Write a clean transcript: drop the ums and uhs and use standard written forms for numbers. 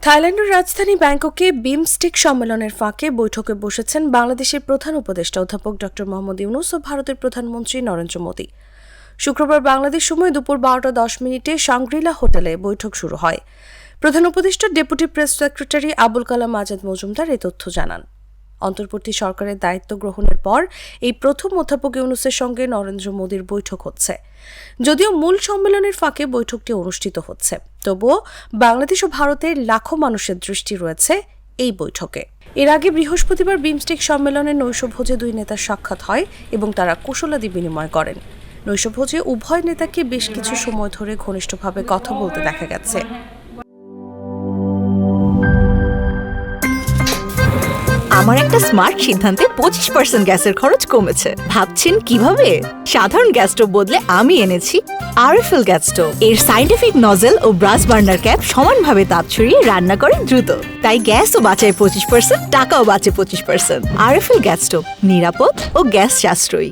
থাইল্যান্ডের রাজধানী ব্যাংককে বিমস্টেক সম্মেলনের ফাঁকে বৈঠকে বসেছেন বাংলাদেশের প্রধান উপদেষ্টা অধ্যাপক ড মোহাম্মদ ইউনূস ও ভারতের প্রধানমন্ত্রী নরেন্দ্র মোদি। শুক্রবার বাংলাদেশ সময় দুপুর 12:10 শাংগ্রিলা হোটেলে বৈঠক শুরু হয়। প্রধান উপদেষ্টার deputy press secretary Abul Kalam Azad Majumdar এই তথ্য জানান। অন্তর্বর্তী সরকারের দায়িত্ব গ্রহণের পর এই প্রথম অধ্যাপক ইউনূসের সঙ্গে নরেন্দ্র মোদির বৈঠক হচ্ছে। যদিও মূল সম্মেলনের ফাঁকে বৈঠকটি অনুষ্ঠিত হচ্ছে, তবুও বাংলাদেশ ও ভারতের লাখো মানুষের দৃষ্টি রয়েছে এই বৈঠকে। এর আগে বৃহস্পতিবার বিমস্টেক সম্মেলনে নৈশভোজে দুই নেতার সাক্ষাৎ হয় এবং তারা কুশলাদি বিনিময় করেন। নৈশভোজে উভয় নেতাকে বেশ কিছু সময় ধরে ঘনিষ্ঠভাবে কথা বলতে দেখা গেছে। আমার একটা স্মার্ট সিদ্ধান্তে 25% গ্যাসের খরচ কমেছে। ভাবছেন কিভাবে? সাধারণ গ্যাস স্টোভ বদলে আমি এনেছি আরএফএল গ্যাস স্টোভ। এর সাইন্টিফিক নজল ও ব্রাস বার্নার ক্যাপ সমানভাবে তাপ ছড়িয়ে রান্না করে দ্রুত, তাই গ্যাসও বাঁচায় 25%, টাকাও বাঁচে 25%। আরএফএল গ্যাস স্টোভ নিরাপদ ও গ্যাস সাশ্রয়ী।